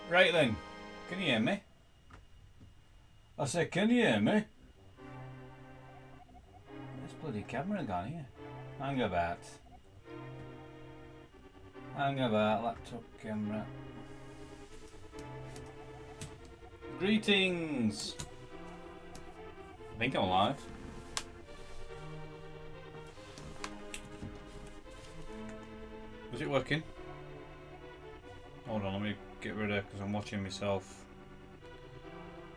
Right then, can you hear me? I said, can you hear me? This bloody camera gone here. Hang about. Hang about, laptop camera. Greetings! I think I'm alive. Was it working? Hold on, let me get rid of it because I'm watching myself.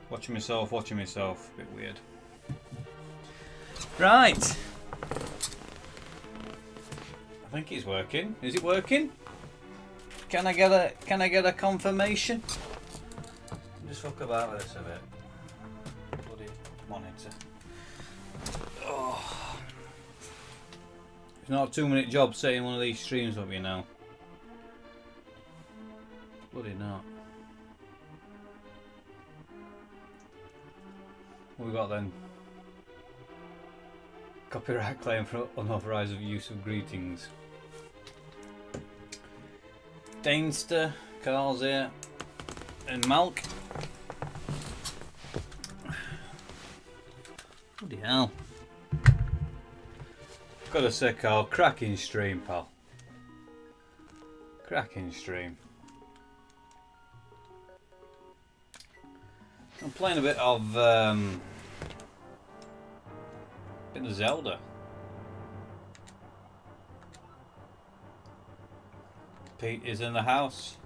Watching myself. A bit weird. Right. I think it's working. Is it working? Can I get a confirmation? Just fuck about with this a bit. Bloody monitor. Oh. It's not a 2-minute job setting one of these streams up, you know. Bloody not. What we got then? Copyright claim for unauthorized use of greetings. Dainster, Carl's here, and Malk. Bloody hell. Gotta say, Carl, cracking stream, pal. Cracking stream. I'm playing a bit of Zelda. Pete is in the house.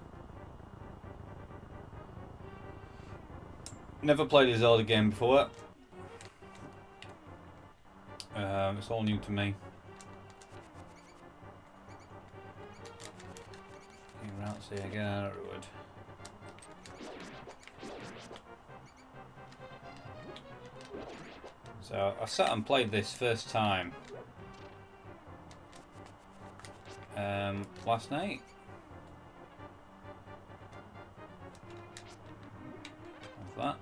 Never played a Zelda game before. It's all new to me. Routes here, get out of the wood. So I sat and played this first time last night. That.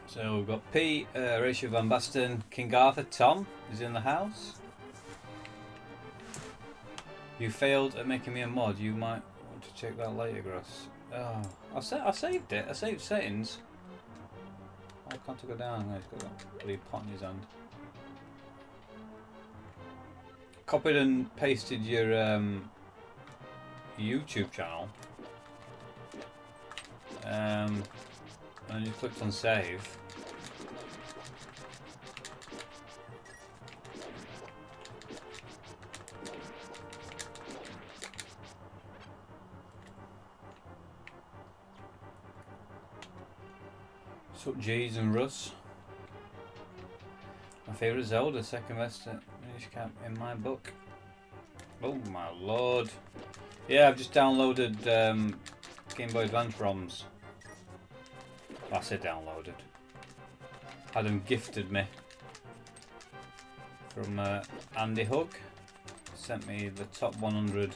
So we've got Pete, Rachel Van Basten, King Arthur, Tom is in the house. You failed at making me a mod. You might want to check that later, Gross. Oh, I saved it. I saved settings. Why can't I go down? He's got that bloody pot in his hand. Copied and pasted your YouTube channel. And you clicked on save. Sup G's and Russ. My favourite Zelda, second best finish cap in my book. Oh my lord. Yeah, I've just downloaded Game Boy Advance ROMs. I said downloaded. Had them gifted me from Andy Hug. Sent me the top 100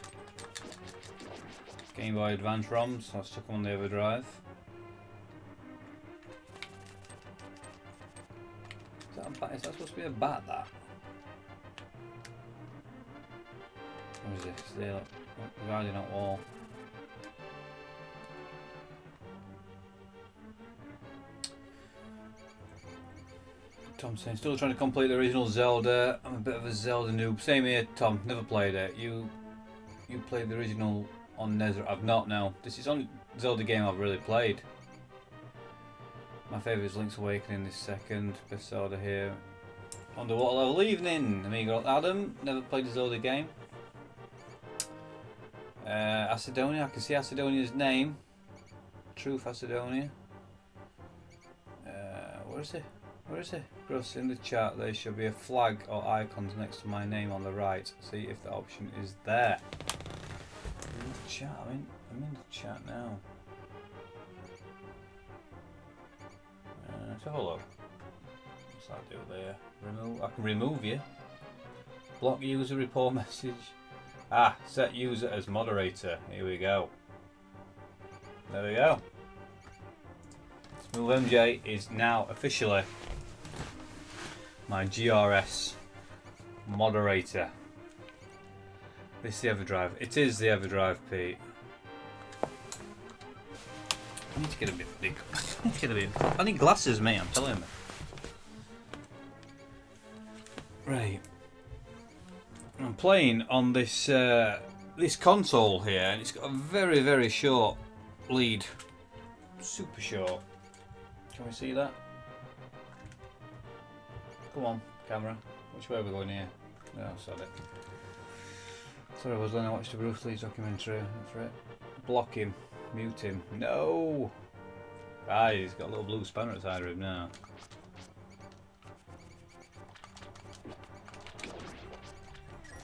Game Boy Advance ROMs. So I stuck them on the overdrive. Is that supposed to be a bat, that? What is this? They're riding that wall. Tom saying, still trying to complete the original Zelda. I'm a bit of a Zelda noob. Same here, Tom. Never played it. You played the original on NES? I've not, no. This is the only Zelda game I've really played. My favourite is Link's Awakening this second. Best Zelda here. Underwater level evening. Amigo Adam. Never played a Zelda game. Acidonia. I can see Acidonia's name. Truth Acidonia. Where is it? Where is it? Gross, in the chat there should be a flag or icons next to my name on the right. See if the option is there. In the chat. I'm in the chat now. Let's have a look. What's that do there? Remove. I can remove you. Block user report message. Ah, set user as moderator. Here we go. There we go. Smooth MJ is now officially my GRS moderator. This is the Everdrive. It is the Everdrive, Pete. I need to get a bit big. I need to get a bit. I need glasses, mate. I'm telling you. Right. I'm playing on this this console here, and it's got a very, very short lead. Super short. Can we see that? Come on, camera. Which way are we going here? No, sorry. Sorry, I was when I watched the Bruce Lee documentary. For it. Block him. Mute him. No! Ah, he's got a little blue spanner outside of him now.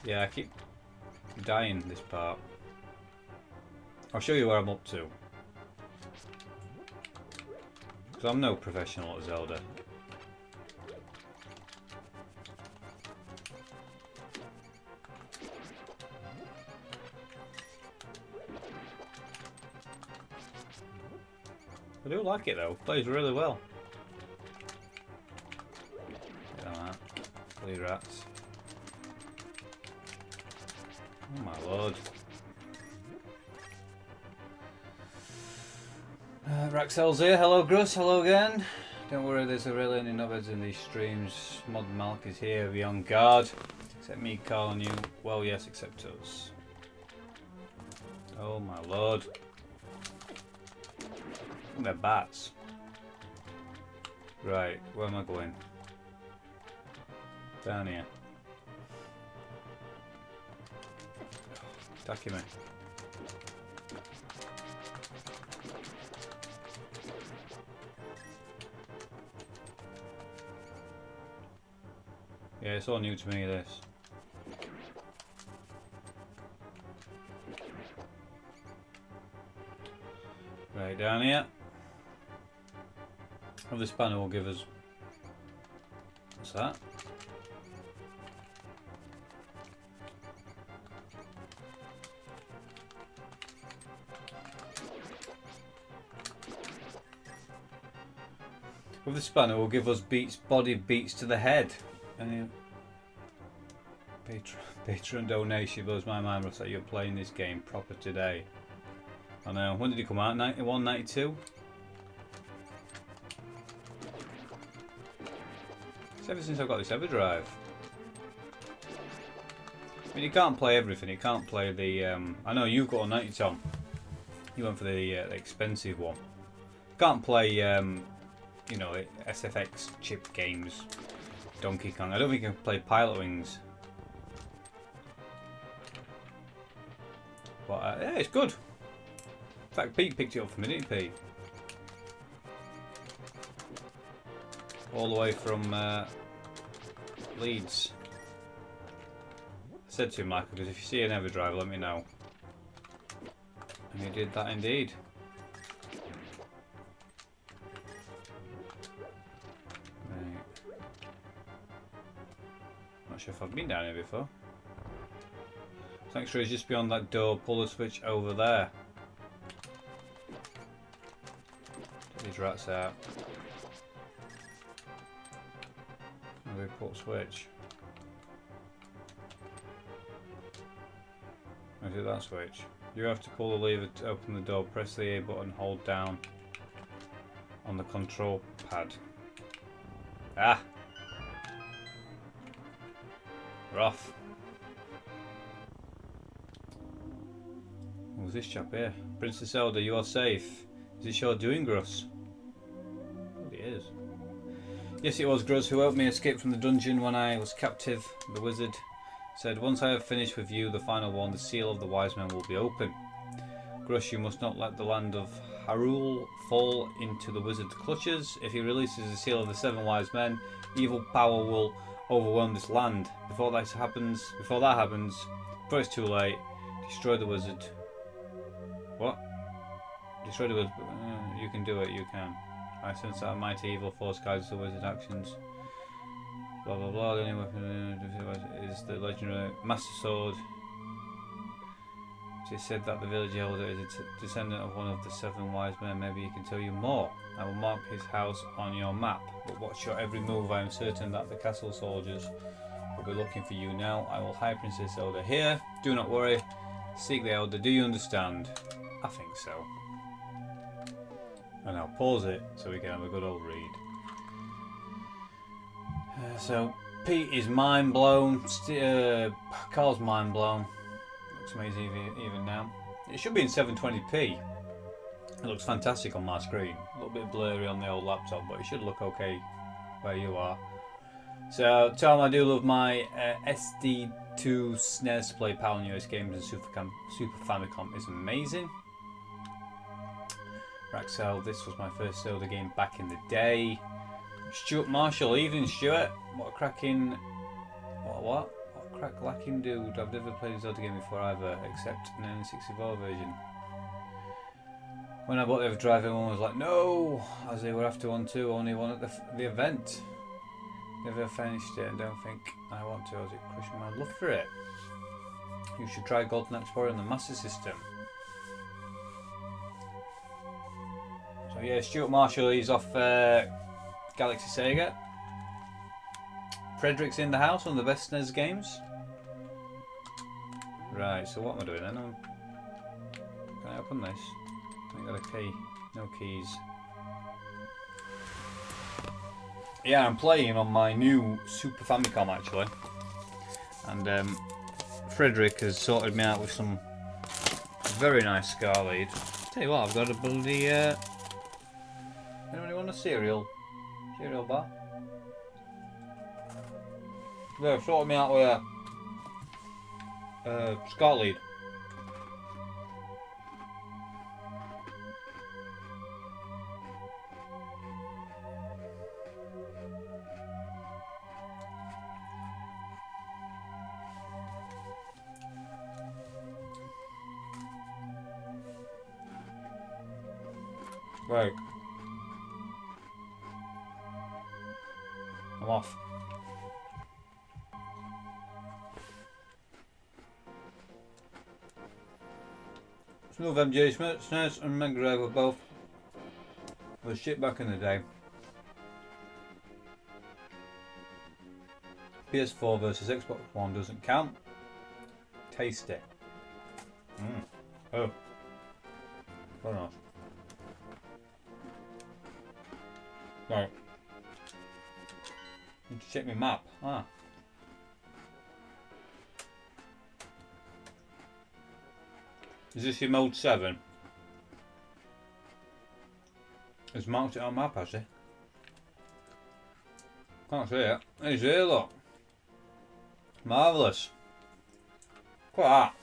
Yeah, I keep dying this part. I'll show you where I'm up to. Because I'm no professional at Zelda. I do like it though, plays really well. Look at that. Bloody rats. Oh my lord. Raxel's here, hello Gruss, hello again. Don't worry, there's really any knobheads in these streams. Modern Malk is here, be on guard. Except me calling you, well yes, except us. Oh my lord. They're bats. Right, where am I going? Down here. Attacking me. Yeah, it's all new to me, this. Right, down here. Well, this banner will give us... What's that? With the spanner will give us body beats to the head. And Patreon donation blows my mind, Russ, that you're playing this game proper today. I know. When did it come out? 91, 92? It's ever since I've got this Everdrive. I mean, you can't play everything. You can't play the... I know you've got a 90, Tom. You went for the expensive one. Can't play, you know, SFX chip games. Donkey Kong. I don't think you can play Pilot Wings. But, yeah, it's good. In fact, Pete picked it up for me, didn't he, Pete? All the way from Leeds. I said to him, Michael, because if you see an Everdrive, let me know. And he did that indeed. Right. Not sure if I've been down here before. Sanctuary is just beyond that door. Pull the switch over there. Get these rats out. Maybe pull switch. Is it that switch? You have to pull the lever to open the door. Press the A button, hold down on the control pad. Ah! We're off. Who's this chap here? Princess Zelda, you are safe. Is it your doing, Gruss? It is. Yes, it was Gruss who helped me escape from the dungeon when I was captive. The wizard said, once I have finished with you, the final one, the seal of the wise men will be open. Gruss, you must not let the land of Hyrule fall into the wizard's clutches. If he releases the seal of the 7 wise men, evil power will overwhelm this land. Before that happens, before it's too late, destroy the wizard. What? Destroy the wizard. You can do it, you can. I sense that a mighty evil force guides the wizard's actions. Blah blah blah. The only weapon is the legendary Master Sword. It is said that the village elder is a descendant of one of the 7 wise men. Maybe he can tell you more. I will mark his house on your map, but watch your every move. I am certain that the castle soldiers will be looking for you now. I will hide Princess Zelda here. Do not worry. Seek the Elder. Do you understand? I think so. And I'll pause it so we can have a good old read. So Pete is mind blown. Carl's mind blown. Looks amazing even now. It should be in 720p. It looks fantastic on my screen. A little bit blurry on the old laptop, but it should look okay where you are. So Tom, I do love my SD2 SNES to play PAL and US games and Super Famicom is amazing. Raxel, this was my first Zelda game back in the day. Stuart Marshall, evening Stuart. What a cracking... What a crack lacking dude. I've never played a Zelda game before either, except an N64 version. When I bought the Overdrive, everyone was like, no! As they were after one too, only one at the event. Never finished it and don't think I want to, as it crushed my love for it. You should try Golden Explorer on the Master System. So yeah, Stuart Marshall, he's off Galaxy Sega. Frederick's in the house, one of the best SNES games. Right, so what am I doing then? Can I open this? I ain't got a key. No keys. Yeah, I'm playing on my new Super Famicom actually. And Frederick has sorted me out with some very nice Scar lead. Tell you what, I've got a bloody... Anybody want a cereal bar? Yeah, sorted me out with a Scar lead. Right. I'm off. Smooth MJ SNES and Mega Drive were both the shit back in the day. PS4 versus Xbox One doesn't count. Taste it. Oh. Very nice. Right. Need to check my map. Ah. Is this your mode 7? It's marked it on map, has it? Can't see it. It's here, look. Marvellous. Look at that.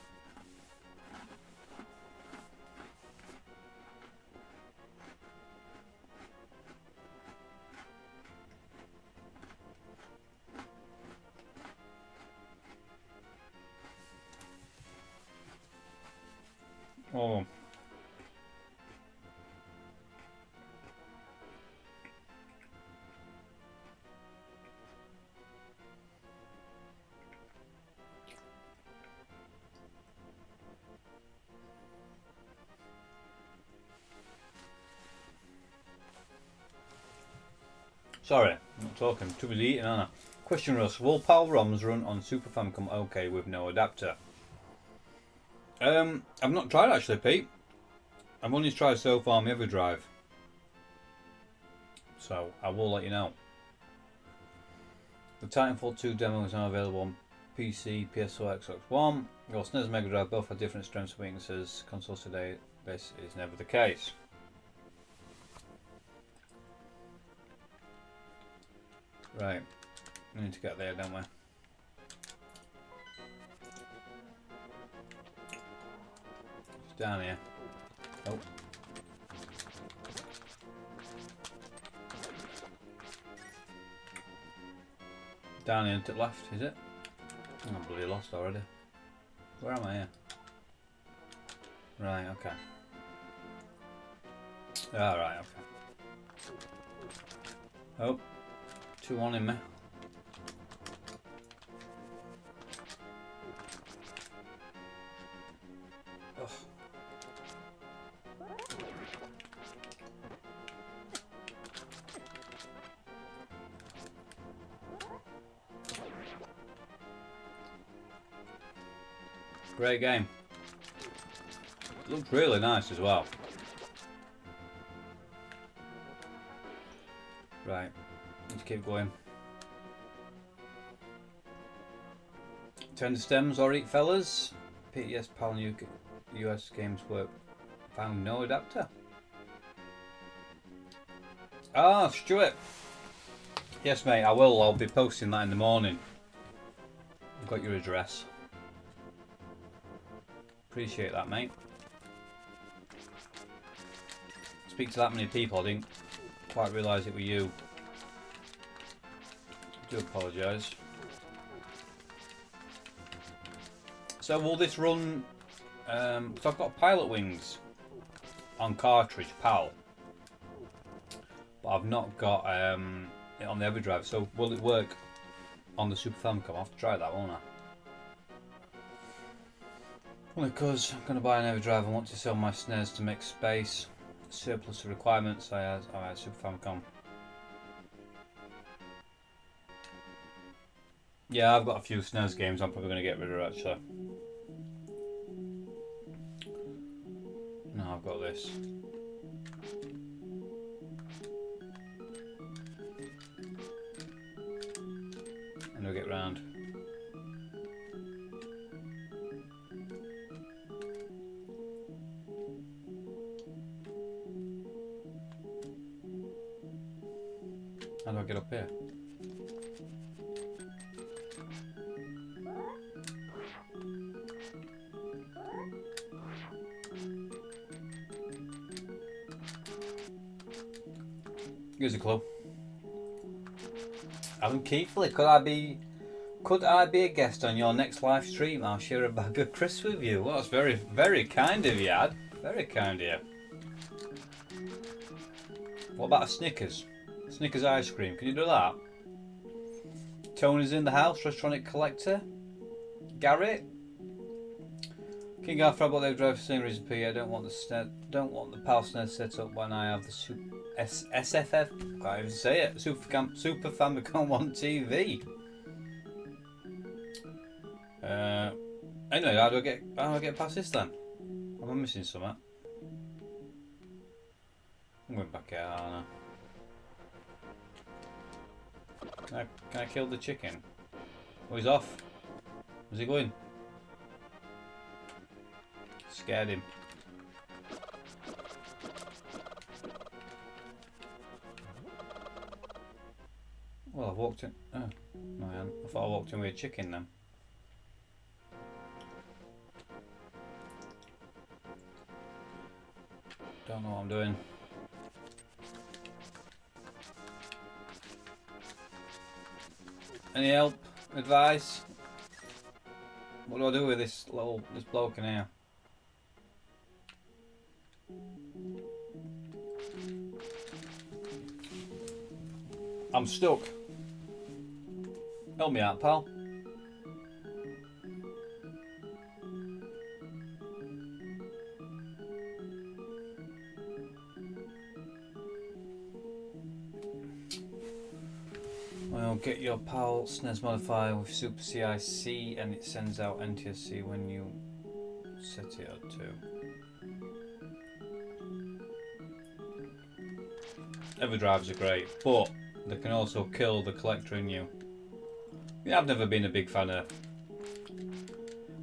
Oh. Sorry, I'm not talking. Too busy eating, aren't I? Question, Russ. Will PAL ROMs run on Super Famicom OK with no adapter? I've not tried actually, Pete. I've only tried so far my Overdrive. So, I will let you know. The Titanfall 2 demo is now available on PC, PS4, Xbox One. Your SNES and Mega Drive both have different strengths and weaknesses. Consoles today, this is never the case. Right, we need to get there, don't we? It's down here. Oh. Down here to the left, is it? Oh, I'm bloody lost already. Where am I here? Right, okay. Alright, okay. Oh. 2-1 in me. Ugh. Great game. Looks really nice as well. Right, let's keep going. Turn the stems or eat fellas. PTS PAL and US Games Work found no adapter. Ah, Stuart. Yes, mate, I will. I'll be posting that in the morning. I've got your address. Appreciate that, mate. Speak to that many people, I didn't quite realise it were you. I do apologise. So will this run, so I've got Pilot Wings on cartridge, PAL, but I've not got it on the EverDrive, so will it work on the Super Famicom? I'll have to try that, won't I? Only because I'm going to buy an EverDrive and want to sell my SNES to make space. Surplus of requirements, I had Super Famicom. Yeah, I've got a few SNES games I'm probably going to get rid of actually. No, I've got this. And we'll get round. How do I get up here? Here's a clue. Alan Keithley, could I be a guest on your next live stream? I'll share a bag of crisps with you. Well, that's very, very kind of you, Ad. Very kind of you. What about a Snickers? Snickers ice cream. Can you do that? Tony's in the house. Restaurant collector. Garrett. King Arthur, about the drive for the same reason. P. I don't want the PAL SNES set up when I have the SFF. Can't even say it. Super Famicom on TV. Anyway, how do I get past this then? Am I missing something? I'm going back out, aren't I? Can I kill the chicken? Oh, he's off. Where's he going? Scared him. Well, I've walked in. Oh, no, I thought I walked in with a chicken then. Don't know what I'm doing. Any help? Advice? What do I do with this bloke in here? I'm stuck. Help me out, pal. Well, get your PAL SNES modifier with Super CIC and it sends out NTSC when you set it up to. EverDrives are great, but they can also kill the collector in you. Yeah, I've never been a big fan of.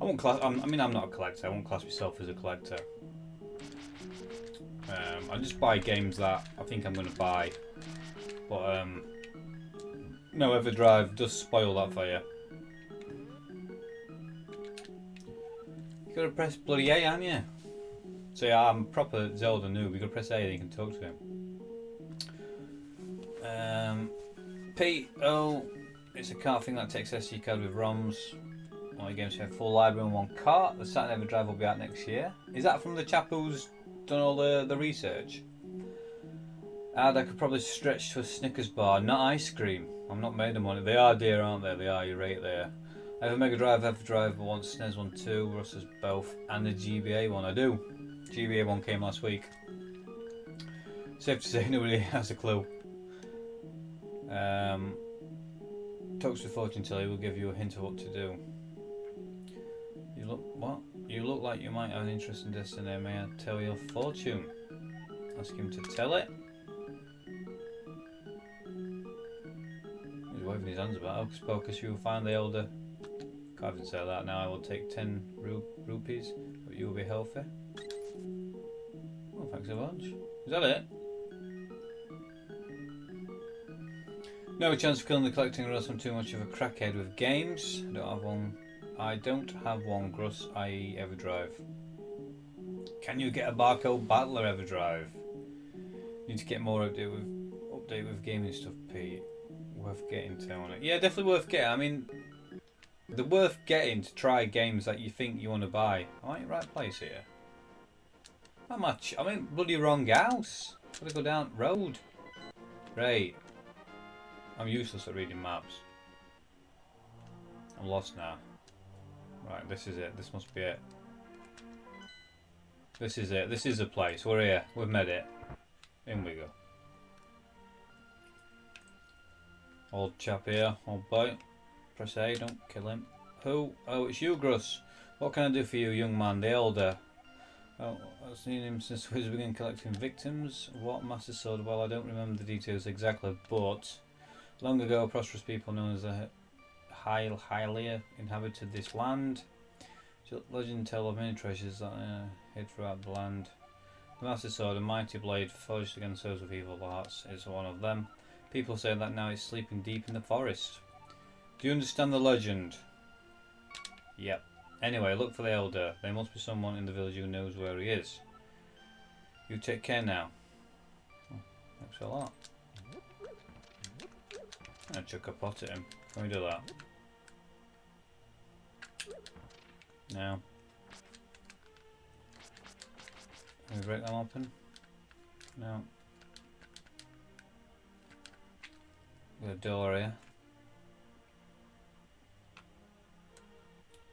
I mean, I'm not a collector. I won't class myself as a collector. I just buy games that I think I'm going to buy, but no, EverDrive does spoil that for you. You gotta press bloody A, haven't you? So yeah, I'm a proper Zelda noob. You gotta press A and you can talk to him. Pete, oh, it's a cart thing that takes SD card with ROMs. All your games have full library in one cart. The Saturn EverDrive will be out next year. Is that from the chap who's done all the research? I could probably stretch to a Snickers bar, not ice cream. I'm not made of money. They are dear, aren't they? They are, you're right there. I have a Mega Drive, EverDrive, but want SNES one too. Russ has both, and the GBA one. I do. GBA one came last week. Safe to say nobody has a clue. Talks to fortune teller will give you a hint of what to do. You look What? You look like you might have an interesting destiny. May I tell your fortune? Ask him to tell it. He's waving his hands about. Hocus pocus, you will find the elder. Can't even say that now. I will take 10 rupees, but you will be healthy. Oh, thanks a bunch. Is that it? No chance of killing the collecting Russ. I'm too much of a crackhead with games. I don't have one Gruss, i.e. Everdrive. Can you get a barcode battler Everdrive? Need to get more update with gaming stuff, Pete. Worth getting, Tony. Yeah, definitely worth getting. I mean, they're worth getting to try games that you think you want to buy. Am I in the right place here? How much? I'm in bloody wrong house. Gotta go down road. Right. I'm useless at reading maps. I'm lost now. Right, this is it. This must be it. This is it. This is the place. We're here. We've made it. In we go. Old chap here. Old boy. Press A. Don't kill him. Who? Oh, it's you, Gruss. What can I do for you, young man? The elder. Oh, I've seen him since we began collecting victims. What master sword? Well, I don't remember the details exactly, but long ago, prosperous people known as the Hylia inhabited this land. Legend tell of many treasures that hid throughout the land. The master sword, a mighty blade forged against those with evil hearts, is one of them. People say that now it's sleeping deep in the forest. Do you understand the legend? Yep. Anyway, look for the elder. There must be someone in the village who knows where he is. You take care now. Oh, thanks a lot. I chuck a pot at him. Can we do that? No. Can we break them open? No. Got a door here.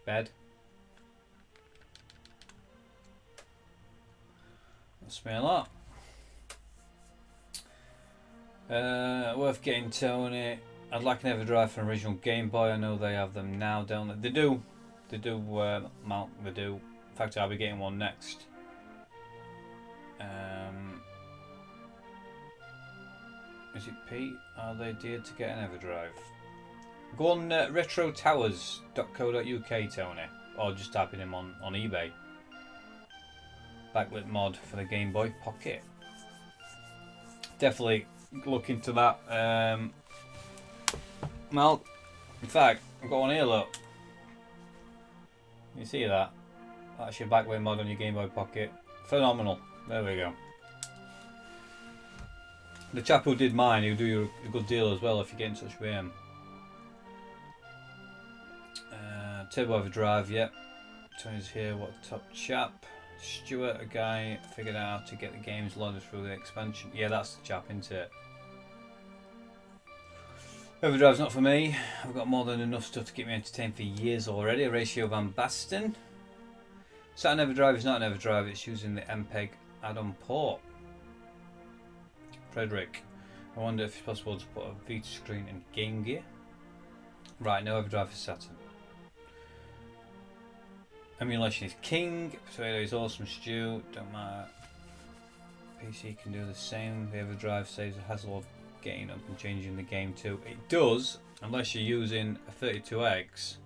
Bed. That's me a lot. Worth getting, Tony. I'd like an Everdrive for an original Game Boy. I know they have them now, don't they? They do. They do, Mount. They do. In fact, I'll be getting one next. Is it Pete? Are they dear to get an Everdrive? Go on retrotowers.co.uk, Tony. Or just type in him on eBay. Backlit mod for the Game Boy Pocket. Definitely look into that. Well, in fact, I've got one here, look. You see that? That's your backlit mod on your Game Boy Pocket. Phenomenal. There we go. The chap who did mine, he'll do you a good deal as well if you get in touch with him. Turbo Overdrive, yep. Tony's here, what a top chap. Stuart, a guy figured out how to get the games loaded through the expansion. Yeah, that's the chap, isn't it? Overdrive's not for me. I've got more than enough stuff to keep me entertained for years already. A Ratio Van Basten. Saturn Everdrive is not an Everdrive, it's using the MPEG add-on port. Frederick, I wonder if it's possible to put a Vita screen in Game Gear. Right, no Everdrive for Saturn. Emulation is king. Potato is awesome, Stew. Don't matter. PC can do the same. The Everdrive saves the hassle of getting up and changing the game too. It does, unless you're using a 32X.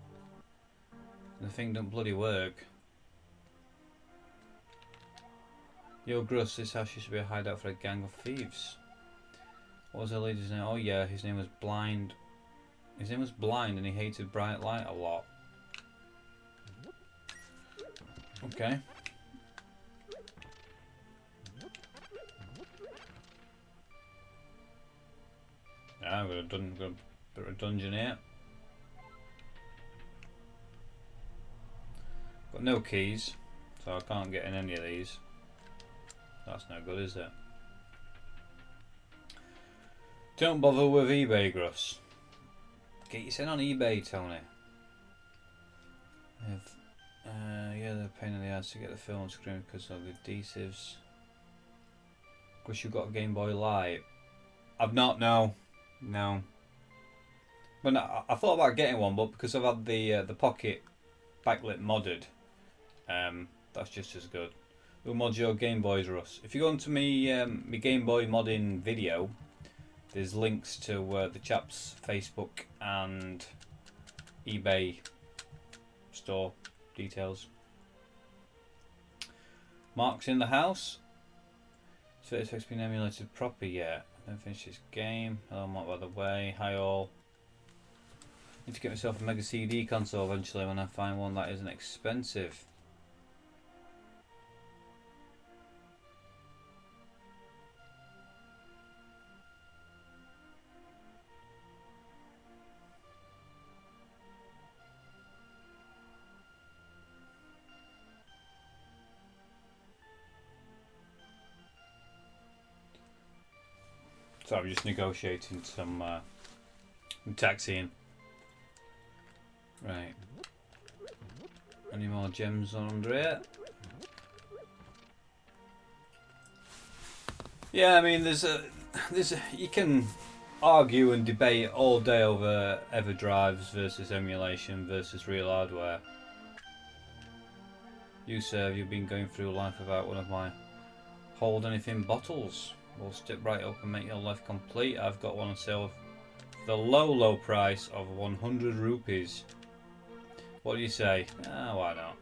The thing don't bloody work. Yo, Gruss, this house used to be a hideout for a gang of thieves. What was the leader's name? Oh yeah, his name was Blind. His name was Blind and he hated bright light a lot. Okay. Yeah, we've got a bit of a dungeon here. Got no keys, so I can't get in any of these. That's no good, is it? Don't bother with eBay, Gruss. Get your set on eBay, Tony. Yeah, they're a pain in the ass to get the film screen because of the adhesives. Wish you got a Game Boy Live. I've not, no. But no, I thought about getting one, but because I've had the Pocket backlit modded, That's just as good. Who mods your Game Boys, Russ? If you go into me Game Boy modding video, there's links to the chap's Facebook and eBay store details. Mark's in the house. So it's been emulated proper yet. Don't finish this game. Hello Mark, by the way. Hi all. Need to get myself a Mega CD console eventually when I find one that isn't expensive. So I'm just negotiating some taxiing. Right. Any more gems on under here? Yeah, I mean, you can argue and debate all day over EverDrives versus emulation versus real hardware. You, sir, you've been going through life without one of my hold anything bottles. We'll step right up and make your life complete. I've got one on sale for the low price of 100 rupees. What do you say? Ah, why not?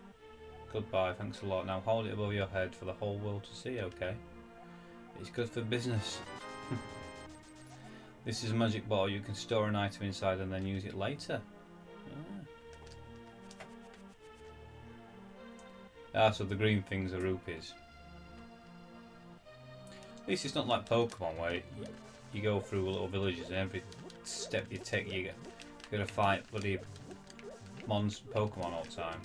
Goodbye, thanks a lot. Now hold it above your head for the whole world to see, okay? It's good for business. This is a magic bottle. You can store an item inside and then use it later. So the green things are rupees. At least it's not like Pokemon where you go through little villages and every step you take you gotta fight bloody Pokemon all the time.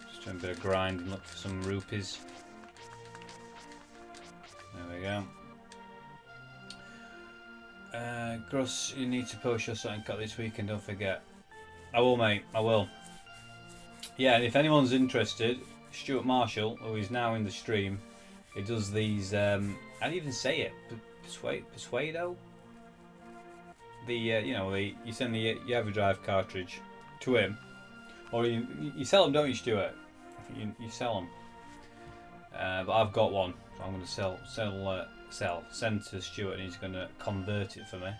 Just doing a bit of grind and look for some rupees. There we go. Gruss, you need to post your something cut this weekend, don't forget. I will, mate, I will. Yeah, and if anyone's interested, Stuart Marshall, who is now in the stream, he does these, how do you even say it? Persuado? You send the EverDrive cartridge to him, or you sell them, don't you, Stuart? I think you sell them. But I've got one, so I'm going to send to Stuart, and he's going to convert it for me.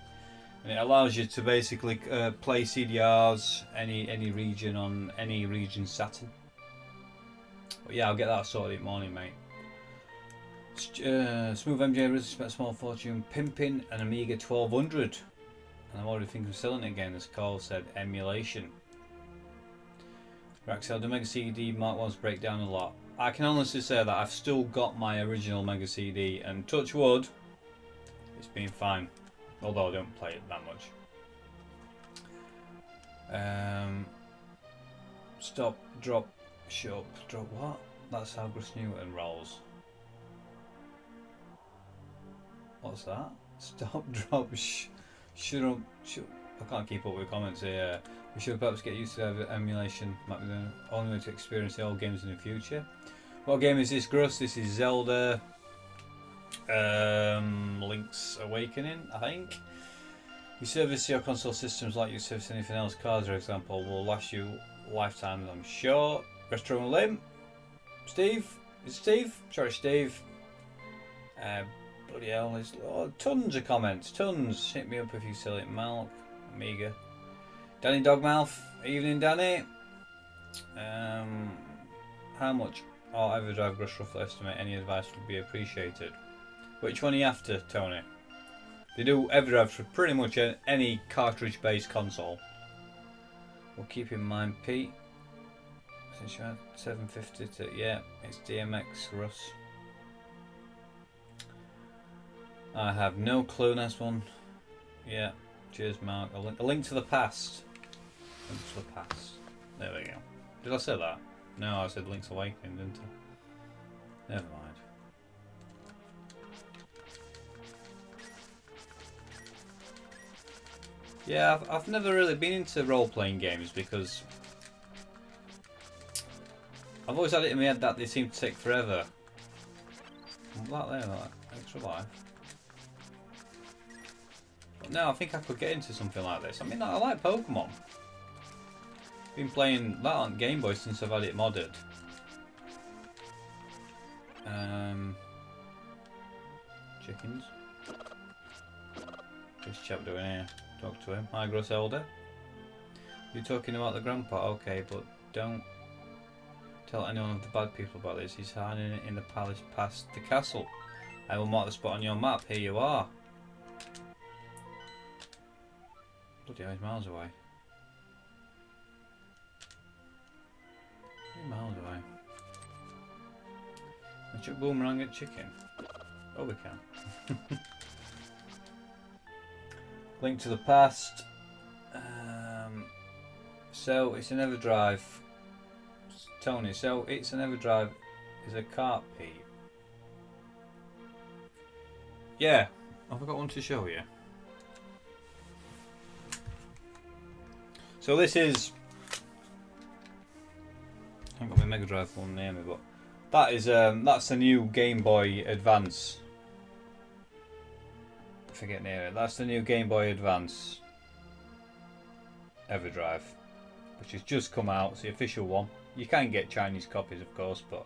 And it allows you to basically play CDRs any region on any region Saturn. But yeah, I'll get that sorted in the morning, mate. Smooth MJ really spent a small fortune pimping an Amiga 1200, and I'm already thinking of selling it again. As Carl said, emulation. Raxel, the Mega CD Mark 1s break down a lot. I can honestly say that I've still got my original Mega CD, and touch wood, it's been fine. Although I don't play it that much. Stop, drop, shut up, drop what? That's how Bruce Newton rolls. What's that? Stop, drop, shut up, I can't keep up with comments here. We should perhaps get used to emulation. Might be the only way to experience the old games in the future. What game is this, Gruss? This is Zelda. Link's Awakening, I think. You service your console systems like you service anything else. Cars, for example, will last you lifetimes, I'm sure. Retro Limb. Steve? Is it Steve? Sorry, Steve. Bloody hell, there's tons of comments. Tons. Hit me up if you sell it. Malk. Amiga. Danny Dogmouth. Evening, Danny. How much? EverDrive Grush roughly estimate. Any advice would be appreciated. Which one are you after, Tony? They do EverDrive for pretty much any cartridge-based console. We'll keep in mind, Pete. Since you had 750 to... Yeah, it's DMX, Russ. I have no clue, next one. Yeah, cheers, Mark. A link to the past. Link to the past. There we go. Did I say that? No, I said Link's Awakening, didn't I? Never mind. Yeah, I've never really been into role-playing games because I've always had it in my head that they seem to take forever. That there, that extra life. no, I think I could get into something like this. I mean, I like Pokemon. Been playing that on Game Boy since I've had it modded. Chickens. What's chap doing here? Talk to him. Hi, Zelda. You're talking about the grandpa? Okay, but don't tell anyone of the bad people about this. He's hiding in the palace past the castle. I will mark the spot on your map. Here you are. Bloody hell, he's miles away. He's miles away. Can chuck boomerang at chicken? Oh, we can. Link to the past. So it's an Everdrive. Tony, so it's an Everdrive is a cart peep. Yeah, I've got one to show you. So this is, I haven't got my Mega Drive one near me, but that is that's the new Game Boy Advance. If I get near it, that's the new Game Boy Advance Everdrive, which has just come out. It's the official one. You can get Chinese copies, of course, but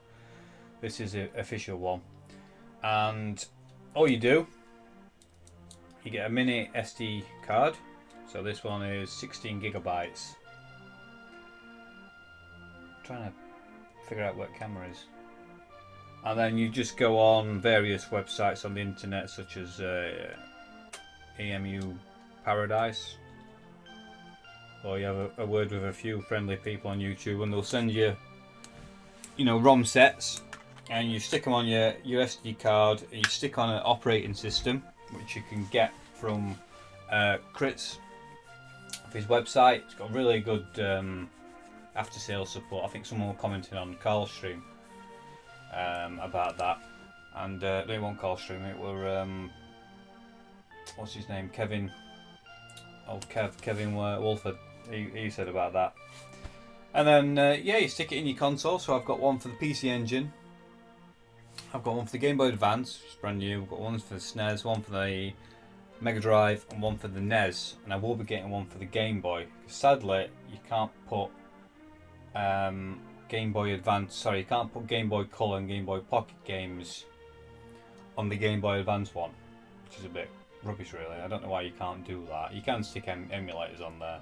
this is the official one. And all you do, you get a mini SD card. So this one is 16 gigabytes. I'm trying to figure out what camera is. And then you just go on various websites on the internet, such as EMU Paradise, or you have a word with a few friendly people on YouTube, and they'll send you, ROM sets, and you stick them on your SD card. And you stick on an operating system, which you can get from Crits, his website. It's got really good after sales support. I think someone commented on Carl's stream about that, and they won't Carl stream it. Were what's his name? Kevin. Oh, Kevin Wolford. He said about that. And then yeah, you stick it in your console. So I've got one for the PC Engine. I've got one for the Game Boy Advance, which is brand new. I've got one for the SNES, one for the Mega Drive, and one for the NES. And I will be getting one for the Game Boy. Sadly, you can't put Game Boy Advance. Sorry, you can't put Game Boy Color and Game Boy Pocket games on the Game Boy Advance one, which is a bit rubbish, really. I don't know why you can't do that. You can stick emulators on there.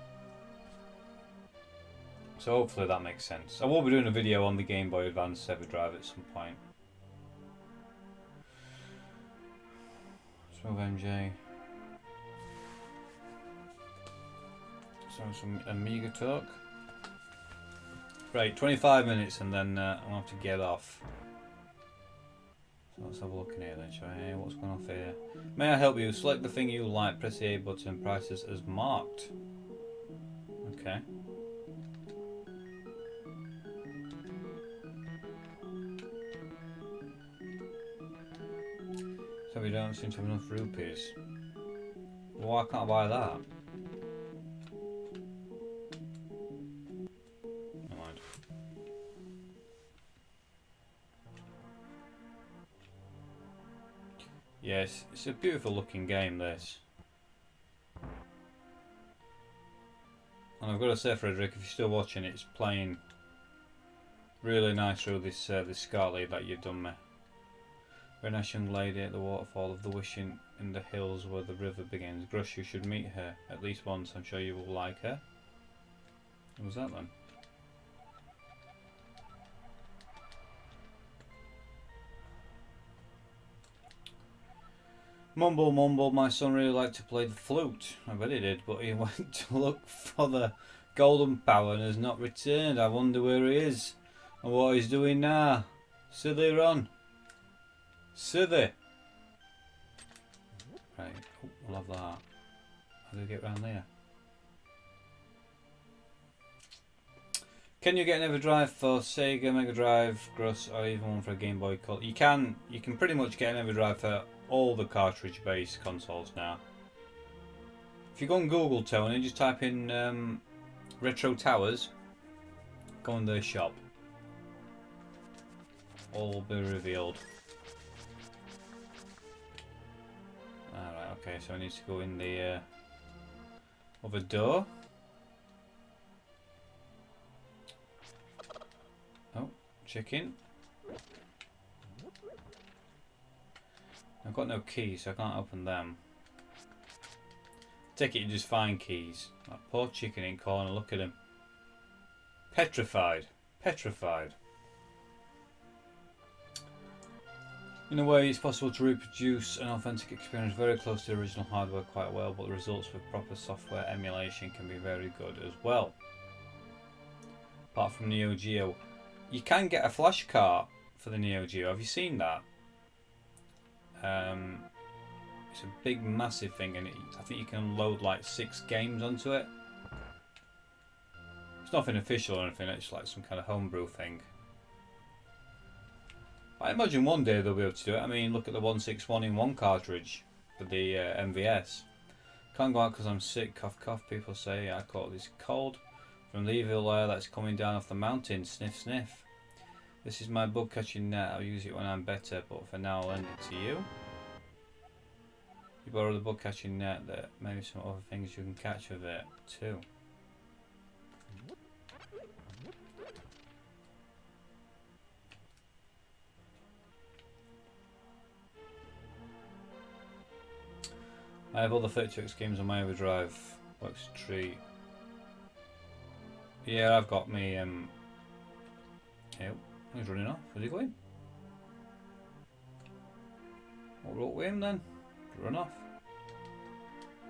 So hopefully that makes sense. I will be doing a video on the Game Boy Advance Everdrive at some point. Let's move MJ. So some Amiga talk. Right, 25 minutes and then I'll have to get off. So let's have a look in here then, shall we? What's going on here? May I help you? Select the thing you like, press the A button, prices as marked. Okay. So we don't seem to have enough rupees. Well, why can't I buy that? Never mind. Yes, it's a beautiful looking game, this. And I've got to say, Frederick, if you're still watching, it's playing really nice through this this scar lead that you've done me. Very nice young lady at the waterfall of the Wishing in the hills where the river begins. Grush, you should meet her at least once. I'm sure you will like her. What was that then? Mumble, mumble, my son really liked to play the flute. I bet he did, but he went to look for the golden power and has not returned. I wonder where he is and what he's doing now. Silly run. Silly. Right, oh, we'll have that. How do we get round there? Can you get an Everdrive for Sega, Mega Drive, Gruss, or even one for a Game Boy Color? You can pretty much get an Everdrive for all the cartridge-based consoles now. If you go on Google, Tony, just type in Retro Towers, go on their shop. All will be revealed. Alright, Okay, so I need to go in the other door. Oh, chicken. I've got no keys, so I can't open them. Take it you just find keys. That poor chicken in corner, look at him. Petrified. Petrified. In a way, it's possible to reproduce an authentic experience very close to the original hardware quite well, but the results with proper software emulation can be very good as well. Apart from Neo Geo. You can get a flash cart for the Neo Geo. Have you seen that? It's a big, massive thing, and I think you can load like 6 games onto it. It's nothing official or anything, it's like some kind of homebrew thing. I imagine one day they'll be able to do it. I mean, look at the 161 in 1 cartridge for the MVS. Can't go out because I'm sick, cough cough, people say. I caught this cold from the evil air that's coming down off the mountain, sniff sniff. This is my bug catching net, I'll use it when I'm better, but for now I'll lend it to you. You borrow the bug catching net, that maybe some other things you can catch with it too. I have all the 32X games on my overdrive. Works a treat. Yeah, I've got me. Oh, he's running off. Where's he going? What wrote with him then? Run off.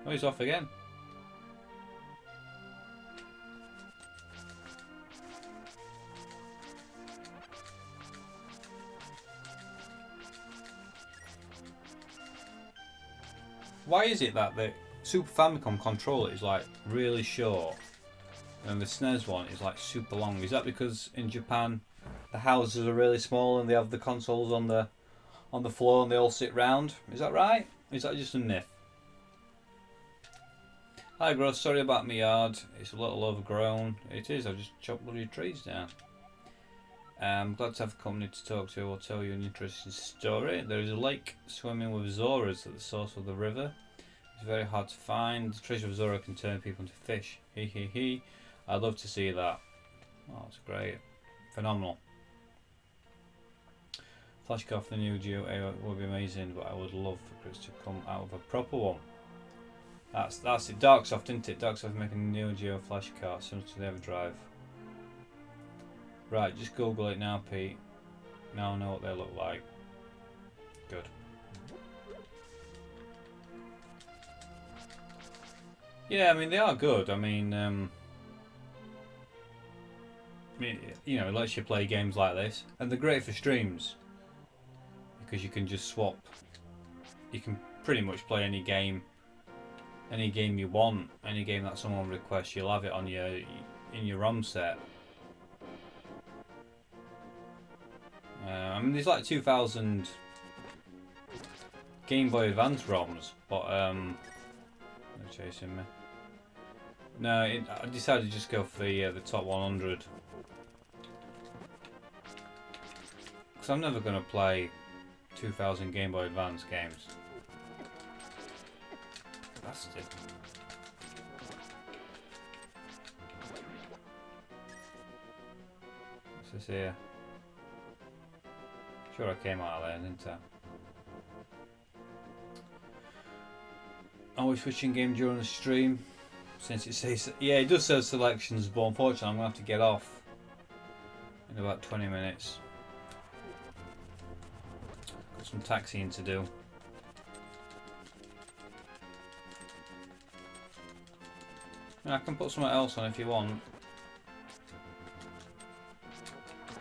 Oh, he's off again. Why is it that the Super Famicom controller is like really short and the SNES one is like super long? Is that because in Japan the houses are really small and they have the consoles on the floor and they all sit round? Is that right? Is that just a myth? Hi Gross, sorry about my yard. It's a little overgrown. It is, I've just chopped bloody trees down. I'm glad to have company to talk to. I'll tell you an interesting story. There is a lake swimming with Zoras at the source of the river. It's very hard to find. The treasure of Zora can turn people into fish. He he he. I'd love to see that. Oh, that's great. Phenomenal. Flash card for the Neo Geo would be amazing, but I would love for Chris to come out with a proper one. That's it. Darksoft, isn't it? Darksoft making a Neo Geo flash card similar to the Everdrive. Right, just Google it now, Pete. Now I know what they look like. Good. Yeah, I mean they are good. I mean, you know, it lets you play games like this, and they're great for streams because you can just swap. You can pretty much play any game you want, any game that someone requests. You'll have it on in your ROM set. I mean, there's like 2,000 Game Boy Advance ROMs, but they're chasing me. No, I decided to just go for the top 100 because I'm never going to play 2,000 Game Boy Advance games. Bastard. What's this here? Sure, I came out of there, didn't I? Always switching game during the stream. Since it says, yeah, it does say selections, but unfortunately, I'm gonna have to get off in about 20 minutes. Got some taxiing to do. I can put something else on if you want.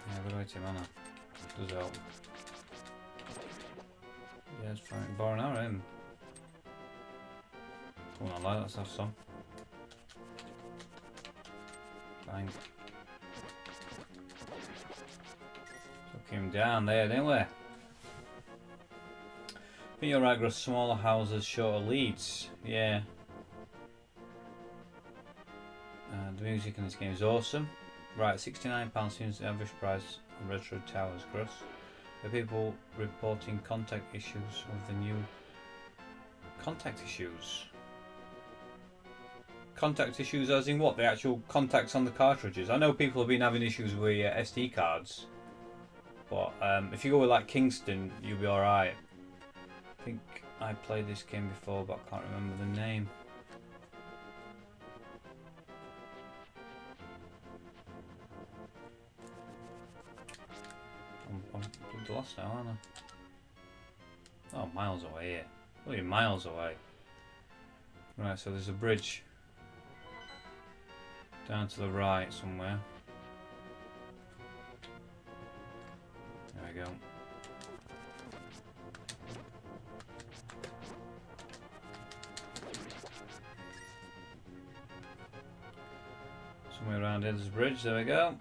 Yeah, I've got to wait him, Anna. Does help. Yeah, it's fine. Bar an hour in. Come on, lad, let's have some. Bang. Took him down there, didn't we? I think you're right, Gross. Smaller houses, shorter leads. Yeah. The music in this game is awesome. Right, £69 seems the average price on Retro Towers, Gross. The people reporting contact issues with the new Contact issues. Contact issues as in what? The actual contacts on the cartridges. I know people have been having issues with SD cards. But if you go with like Kingston, you'll be alright. I think I played this game before, but I can't remember the name. I'm lost now, aren't I? Oh, miles away here. Oh, you're miles away. Right, so there's a bridge down to the right somewhere. There we go. Somewhere around here there's a bridge, there we go.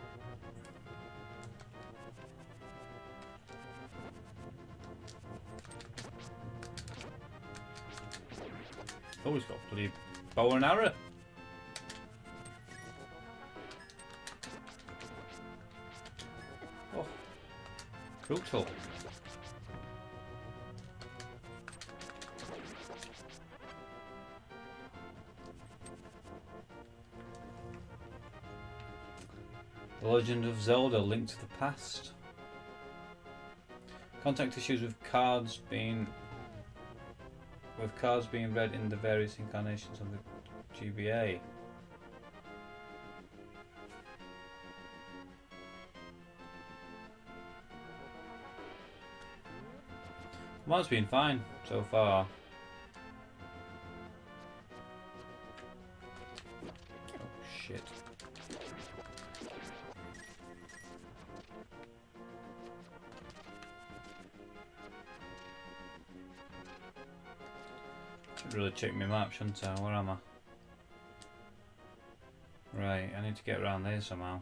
Oh, he's got a bloody bow and arrow. Oh, brutal. The Legend of Zelda: Link to the Past. Contact issues with cards being read in the various incarnations of the GBA. Mine's been fine so far. Oh shit. Should really check my map, shouldn't I? Where am I? Right, I need to get around there somehow.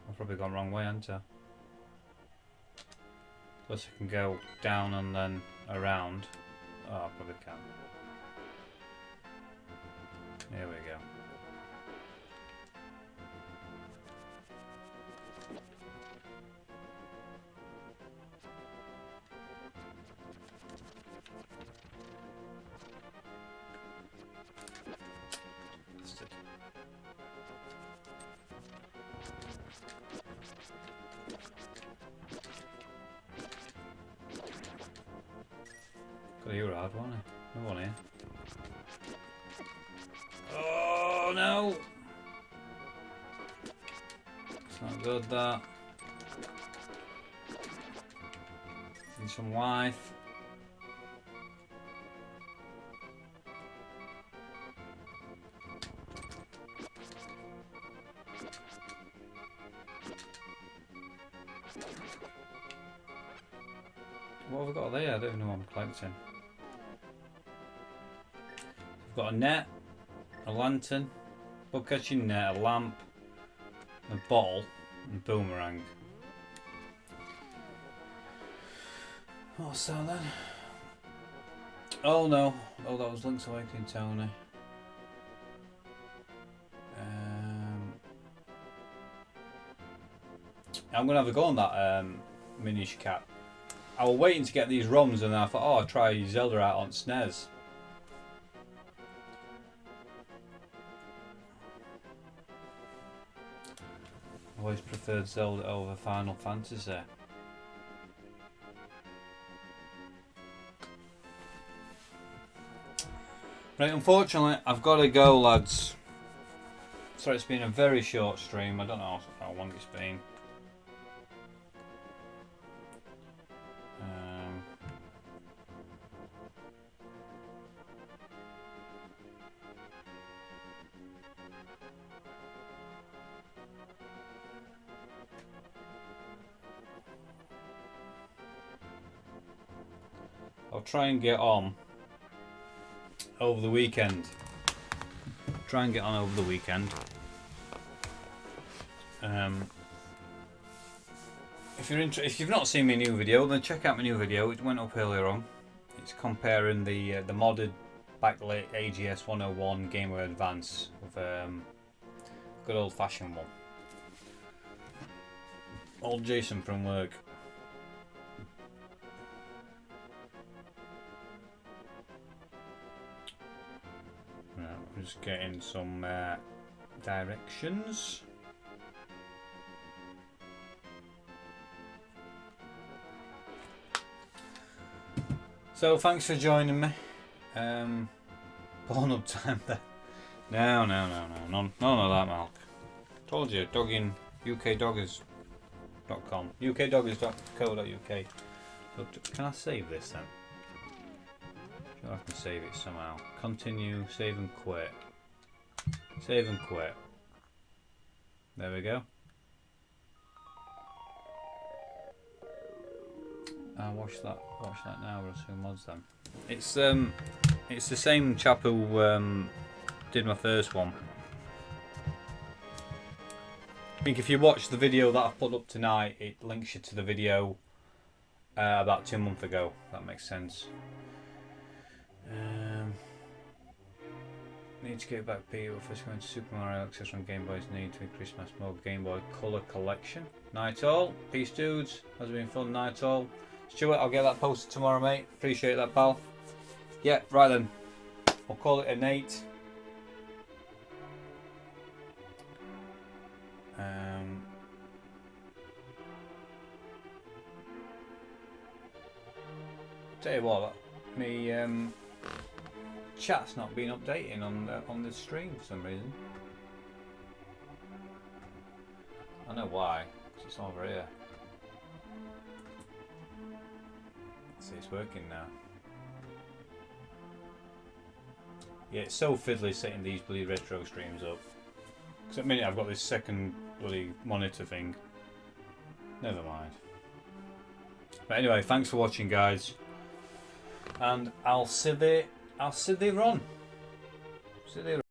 I've probably gone the wrong way, haven't I? Plus I can go down and then around. Oh, I probably can. Here we go. Got a hero hard, wasn't it? No one here. Oh no! It's not good, that. Need some life. What have we got there? I don't even know what I'm collecting. We've got a net, a lantern, bug catching net, a lamp, a bottle, and a boomerang. What's that then? Oh no, oh that was Link's Awakening, Tony. I'm gonna have a go on that Minish Cap. I was waiting to get these ROMs and then I thought, oh, I'll try Zelda out on SNES. I always preferred Zelda over Final Fantasy. Right, unfortunately, I've got to go, lads. Sorry, it's been a very short stream. I don't know how long it's been. I'll try and get on over the weekend. Try and get on over the weekend. If you've not seen my new video, then check out my new video. It went up earlier on. It's comparing the modded backlit AGS 101 Game Boy Advance with good old fashioned one. Old Jason from work. I'm just getting some directions. So thanks for joining me. Porn up time there. No, none of that, Malk. Told you, dogging ukdoggers.com, ukdoggers.co.uk. So can I save this then? Sure, I can save it somehow. Continue, save and quit. Save and quit. There we go. Watch that now. We'll see mods then. It's the same chap who did my first one. I think if you watch the video that I've put up tonight, it links you to the video about 2 months ago. If that makes sense. Need to get back Peter. First going to Super Mario Access on Game Boy's need to increase mass mode Game Boy Color collection. Night all. Peace dudes. Has been fun. Night all. Stuart, I'll get that posted tomorrow, mate. Appreciate that, pal. Yeah, right then. We'll call it a night. Tell you what, me chat's not been updating on the stream for some reason. I know why, because it's over here. See, it's working now. Yeah, it's so fiddly setting these bloody retro streams up. Because at the minute I've got this second bloody monitor thing. Never mind. But anyway, thanks for watching, guys. And I'll see you on.